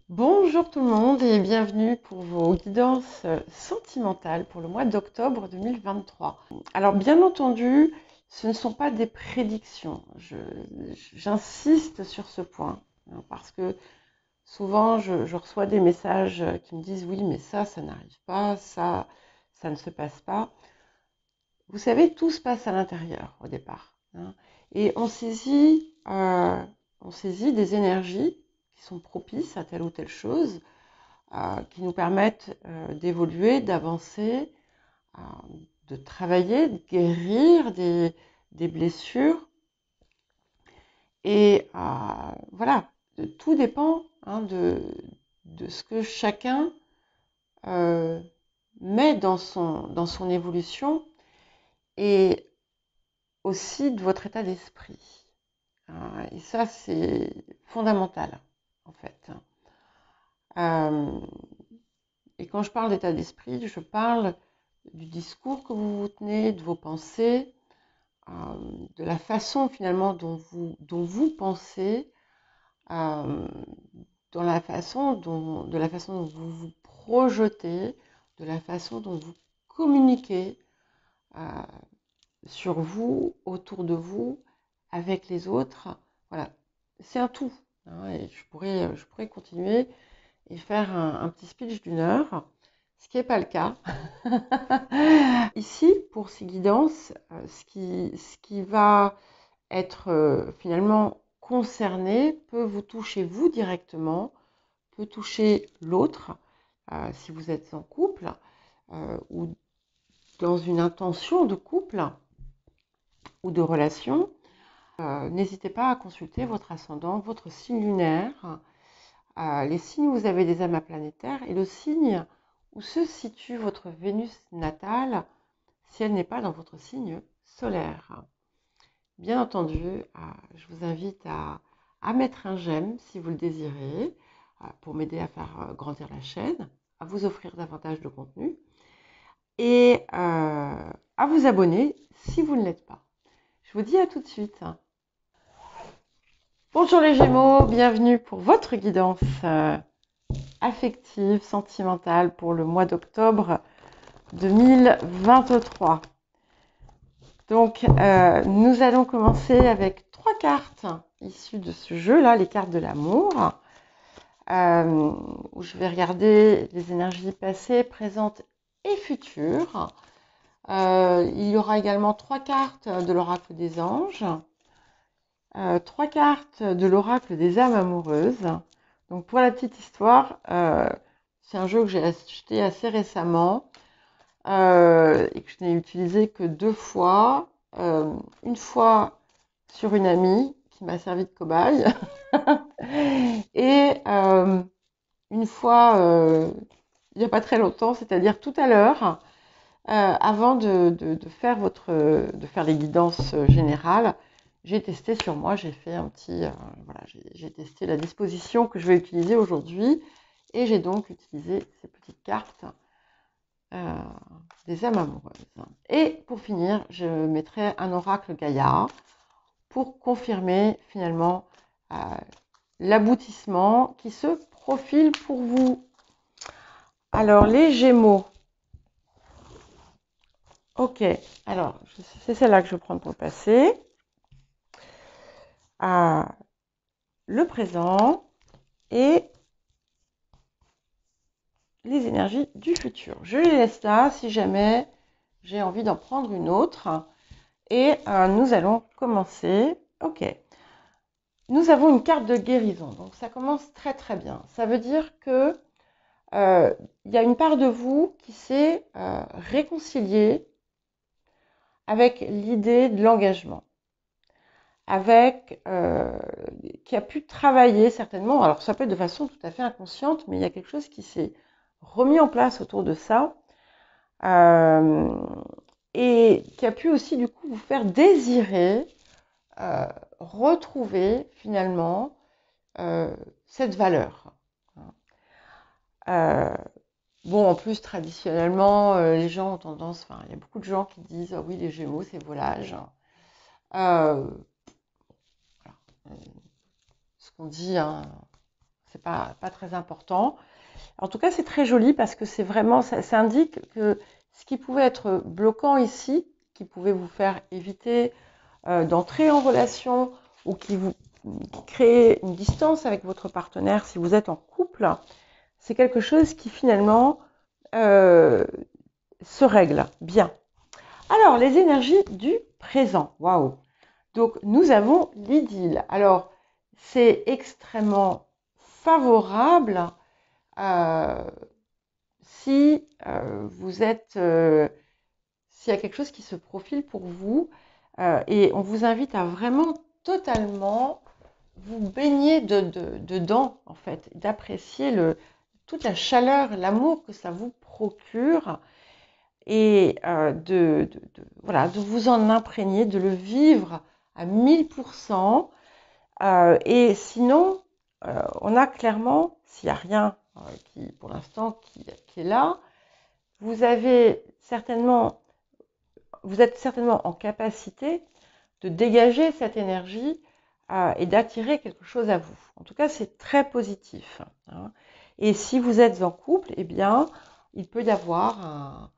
Bonjour tout le monde et bienvenue pour vos guidances sentimentales pour le mois d'octobre 2023. Alors bien entendu, ce ne sont pas des prédictions. J'insiste sur ce point hein, parce que souvent je reçois des messages qui me disent oui mais ça n'arrive pas, ça ne se passe pas. Vous savez, tout se passe à l'intérieur au départ hein, et on saisit des énergies qui sont propices à telle ou telle chose qui nous permettent d'évoluer, d'avancer, euh, de travailler, de guérir des blessures. Et voilà, tout dépend hein, de ce que chacun euh, met dans son évolution et aussi de votre état d'esprit. Et ça, c'est fondamental, en fait. Euh, Et quand je parle d'état d'esprit, je parle du discours que vous vous tenez, de vos pensées, euh, de la façon finalement dont vous pensez, euh, de la façon dont vous vous projetez, de la façon dont vous communiquez euh, sur vous, autour de vous, avec les autres. Voilà, c'est un tout. Hein, et je pourrais continuer et faire un petit speech d'une heure, ce qui n'est pas le cas. Ici, pour ces guidances, ce qui va être finalement concerné peut vous toucher vous directement, peut toucher l'autre, si vous êtes en couple ou dans une intention de couple ou de relation. N'hésitez pas à consulter votre ascendant, votre signe lunaire, les signes où vous avez des amas planétaires et le signe où se situe votre Vénus natale si elle n'est pas dans votre signe solaire. Bien entendu, je vous invite à mettre un j'aime si vous le désirez pour m'aider à faire grandir la chaîne, à vous offrir davantage de contenu et à vous abonner si vous ne l'êtes pas. Je vous dis à tout de suite. Bonjour les Gémeaux, bienvenue pour votre guidance affective, sentimentale pour le mois d'octobre 2023. Donc, nous allons commencer avec 3 cartes issues de ce jeu-là, les cartes de l'amour, où je vais regarder les énergies passées, présentes et futures. Il y aura également 3 cartes de l'oracle des anges, 3 cartes de l'oracle des âmes amoureuses. Donc, pour la petite histoire, c'est un jeu que j'ai acheté assez récemment. Et que je n'ai utilisé que 2 fois. Une fois sur une amie qui m'a servi de cobaye et une fois il n'y a pas très longtemps, c'est-à-dire tout à l'heure, avant de faire les guidances générales, j'ai testé sur moi, j'ai fait un petit, voilà, j'ai testé la disposition que je vais utiliser aujourd'hui et j'ai donc utilisé ces petites cartes des âmes amoureuses. Et pour finir, je mettrai un oracle Gaïa pour confirmer finalement l'aboutissement qui se profile pour vous. Alors, les Gémeaux. Ok, alors, c'est celle-là que je vais prendre pour le passé. Le présent et les énergies du futur. Je les laisse là si jamais j'ai envie d'en prendre une autre. Et nous allons commencer. Ok. Nous avons une carte de guérison, donc ça commence très très bien. Ça veut dire que il y a une part de vous qui s'est réconciliée avec l'idée de l'engagement, qui a pu travailler certainement, alors ça peut être de façon tout à fait inconsciente, mais il y a quelque chose qui s'est remis en place autour de ça, et qui a pu aussi du coup vous faire désirer retrouver finalement cette valeur. Bon, en plus, traditionnellement, les gens ont tendance, enfin, il y a beaucoup de gens qui disent, ah oui, les Gémeaux, c'est volage. Voilà. Ce qu'on dit, hein, c'est pas très important. En tout cas, c'est très joli parce que c'est vraiment, ça indique que ce qui pouvait être bloquant ici, qui pouvait vous faire éviter d'entrer en relation ou qui crée une distance avec votre partenaire si vous êtes en couple, c'est quelque chose qui finalement se règle bien. Alors, les énergies du présent. Waouh! Donc, nous avons l'idylle. Alors, c'est extrêmement favorable si vous êtes, s'il y a quelque chose qui se profile pour vous, et on vous invite à vraiment totalement vous baigner dedans, en fait, d'apprécier toute la chaleur, l'amour que ça vous procure, et voilà, de vous en imprégner, de le vivre à 1000%. Et sinon, on a clairement, s'il n'y a rien qui, pour l'instant, qui est là, vous êtes certainement en capacité de dégager cette énergie et d'attirer quelque chose à vous. En tout cas, c'est très positif. Hein. Et si vous êtes en couple, eh bien, il peut y avoir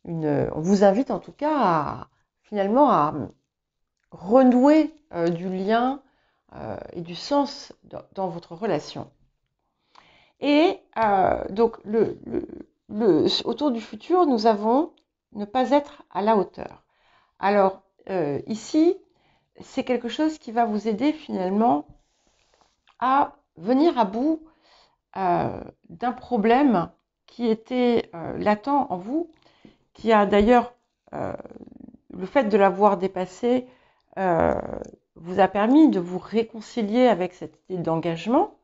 on vous invite en tout cas finalement à renouer du lien et du sens dans votre relation. Et donc, autour du futur, nous avons ne pas être à la hauteur. Alors, ici, c'est quelque chose qui va vous aider finalement à venir à bout d'un problème qui était latent en vous, qui a d'ailleurs, le fait de l'avoir dépassé, vous a permis de vous réconcilier avec cette idée d'engagement.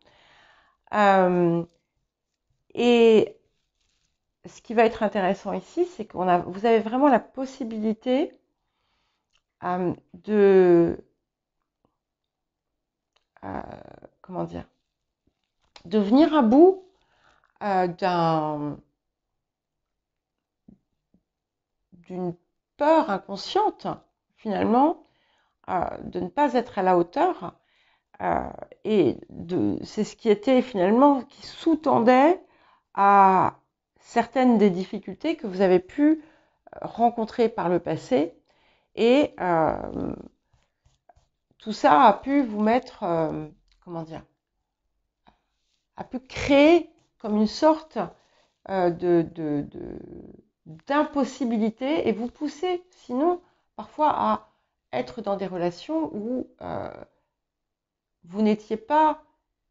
Et ce qui va être intéressant ici, c'est que vous avez vraiment la possibilité comment dire, de venir à bout d'une peur inconsciente, finalement, de ne pas être à la hauteur. Et c'est ce qui était finalement, qui sous-tendait à certaines des difficultés que vous avez pu rencontrer par le passé. Et tout ça a pu vous mettre, comment dire, a pu créer comme une sorte d'impossibilité et vous pousser sinon parfois à être dans des relations où vous n'étiez pas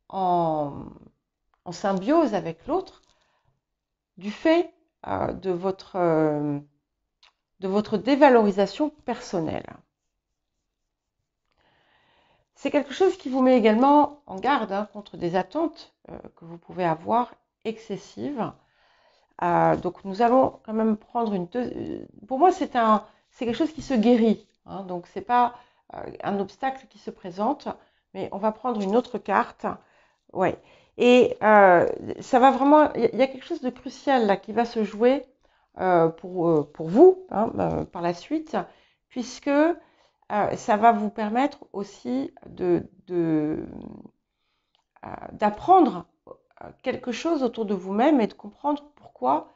en symbiose avec l'autre du fait de votre dévalorisation personnelle. C'est quelque chose qui vous met également en garde contre des attentes que vous pouvez avoir excessives. Donc nous allons quand même prendre pour moi c'est quelque chose qui se guérit. Donc c'est pas un obstacle qui se présente, mais on va prendre une autre carte. Ouais. Et ça va vraiment, il y a quelque chose de crucial là qui va se jouer pour vous par la suite, puisque ça va vous permettre aussi d'apprendre quelque chose autour de vous-même et de comprendre pourquoi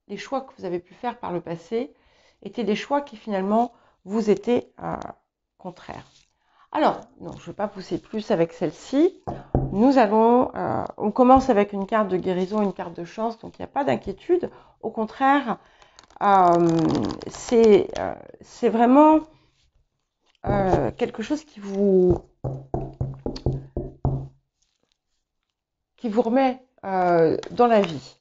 les choix que vous avez pu faire par le passé, étaient des choix qui finalement vous étaient contraires. Alors, non, je ne vais pas pousser plus avec celle-ci. On commence avec une carte de guérison, une carte de chance, donc il n'y a pas d'inquiétude. Au contraire, c'est vraiment quelque chose qui vous remet dans la vie.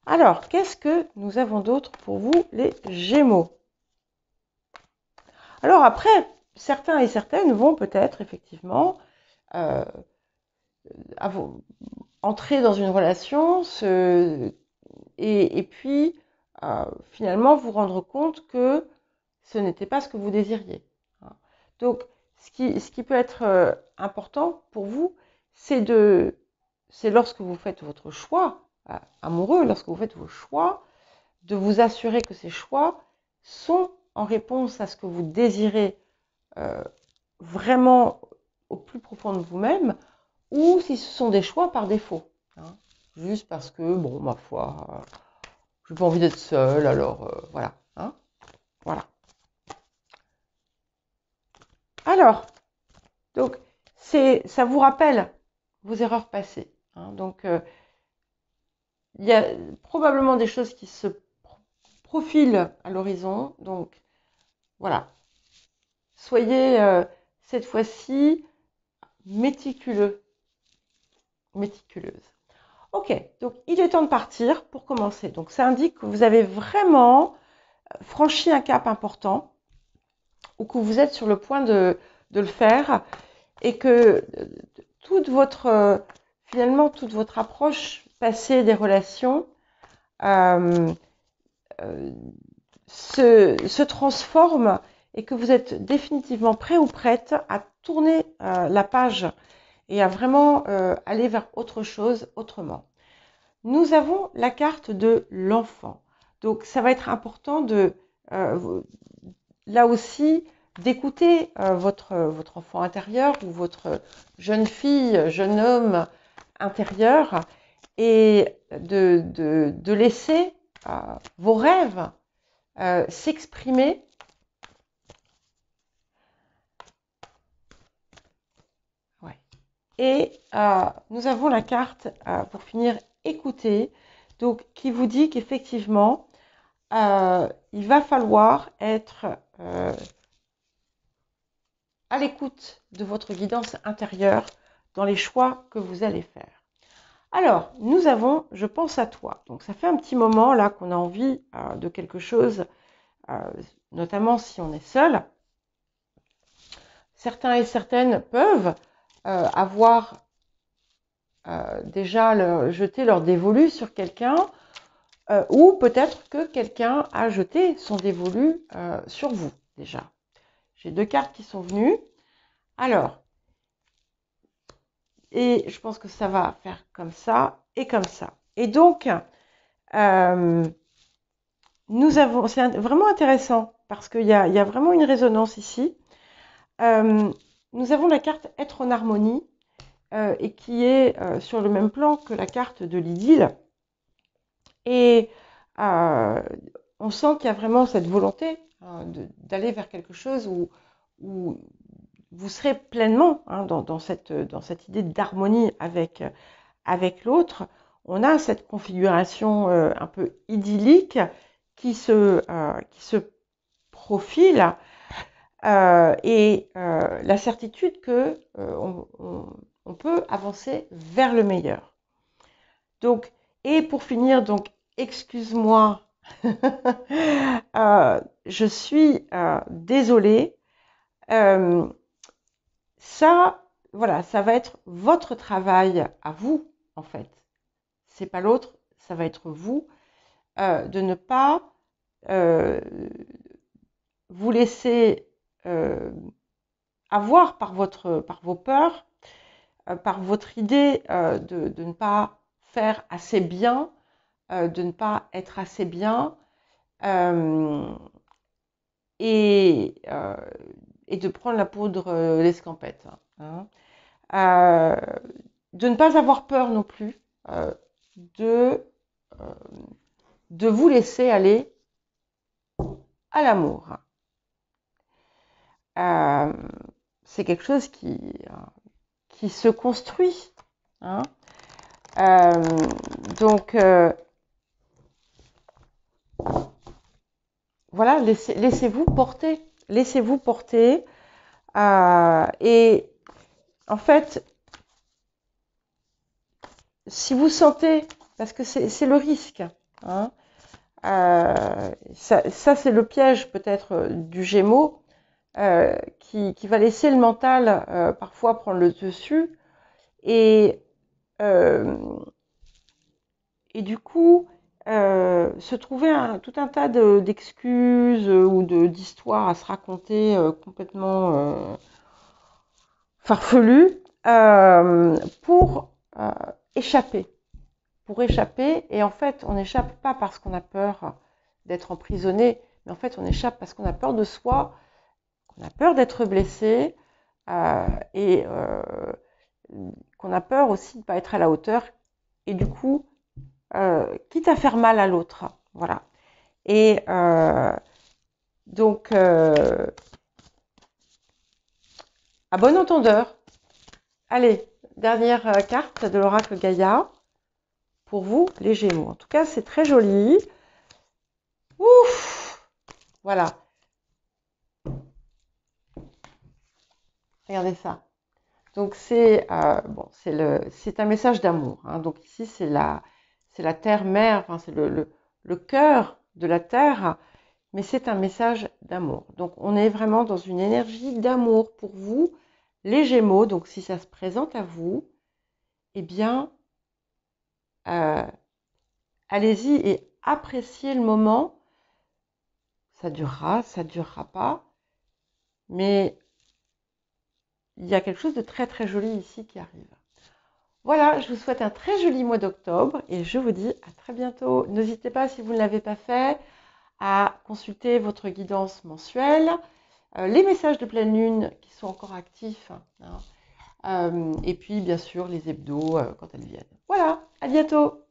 Alors, qu'est-ce que nous avons d'autre pour vous, les Gémeaux? Alors après, certains et certaines vont peut-être effectivement entrer dans une relation et puis finalement vous rendre compte que ce n'était pas ce que vous désiriez. Donc, ce qui peut être important pour vous, c'est lorsque vous faites votre choix amoureux, lorsque vous faites vos choix, de vous assurer que ces choix sont en réponse à ce que vous désirez vraiment au plus profond de vous-même, ou si ce sont des choix par défaut, hein, juste parce que, bon, ma foi, j'ai pas envie d'être seule, alors voilà, hein, voilà. Alors, donc, ça vous rappelle vos erreurs passées, hein, donc, il y a probablement des choses qui se profilent à l'horizon, donc, voilà. Soyez cette fois-ci méticuleuse. Ok, donc il est temps de partir pour commencer. Donc ça indique que vous avez vraiment franchi un cap important ou que vous êtes sur le point de le faire et que finalement toute votre approche passée des relations euh, se transforme et que vous êtes définitivement prêt ou prête à tourner la page et à vraiment aller vers autre chose autrement. Nous avons la carte de l'enfant. Donc, ça va être important là aussi, d'écouter votre enfant intérieur ou votre jeune fille, jeune homme intérieur et de laisser vos rêves s'exprimer. Ouais. Et nous avons la carte, pour finir, écouter, donc qui vous dit qu'effectivement, il va falloir être à l'écoute de votre guidance intérieure dans les choix que vous allez faire. Alors, nous avons « Je pense à toi ». Donc, ça fait un petit moment là qu'on a envie de quelque chose, notamment si on est seul. Certains et certaines peuvent avoir déjà jeté leur dévolu sur quelqu'un, ou peut-être que quelqu'un a jeté son dévolu sur vous déjà. J'ai 2 cartes qui sont venues. Alors, et je pense que ça va faire comme ça et comme ça. Et donc, c'est vraiment intéressant parce qu'il y a vraiment une résonance ici. Nous avons la carte être en harmonie et qui est sur le même plan que la carte de l'idylle. Et on sent qu'il y a vraiment cette volonté d'aller vers quelque chose où vous serez pleinement dans cette idée d'harmonie avec l'autre. On a cette configuration un peu idyllique qui se profile et la certitude que on peut avancer vers le meilleur. Donc, et pour finir, donc, excuse-moi, je suis désolée. Ça, voilà, ça va être votre travail à vous, en fait. C'est pas l'autre, ça va être vous, de ne pas vous laisser avoir par vos peurs, par votre idée de ne pas faire assez bien, de ne pas être assez bien, et de prendre la poudre l'escampette. Hein. De ne pas avoir peur non plus de vous laisser aller à l'amour. C'est quelque chose qui se construit. Hein. Donc, voilà, laissez-vous porter. Laissez-vous porter. Et en fait, si vous sentez, parce que c'est le risque, hein, ça c'est le piège peut-être du Gémeaux, qui va laisser le mental parfois prendre le dessus et du coup se trouver tout un tas d'excuses ou d'histoires à se raconter complètement farfelues pour échapper. Et en fait on n'échappe pas parce qu'on a peur d'être emprisonné, mais en fait on échappe parce qu'on a peur de soi, qu'on a peur d'être blessé, et qu'on a peur aussi de ne pas être à la hauteur et du coup, quitte à faire mal à l'autre. Voilà. Et donc, à bon entendeur, allez, dernière carte de l'oracle Gaïa pour vous, les Gémeaux. En tout cas, c'est très joli. Ouf! Voilà. Regardez ça. Donc bon, c'est un message d'amour. Hein. Donc ici c'est la terre-mère, enfin c'est le cœur de la terre, mais c'est un message d'amour. Donc on est vraiment dans une énergie d'amour pour vous, les Gémeaux. Donc si ça se présente à vous, eh bien allez-y et appréciez le moment. Ça durera pas, mais il y a quelque chose de très très joli ici qui arrive. Voilà, je vous souhaite un très joli mois d'octobre et je vous dis à très bientôt. N'hésitez pas, si vous ne l'avez pas fait, à consulter votre guidance mensuelle, les messages de pleine lune qui sont encore actifs, hein, et puis bien sûr les hebdos quand elles viennent. Voilà, à bientôt!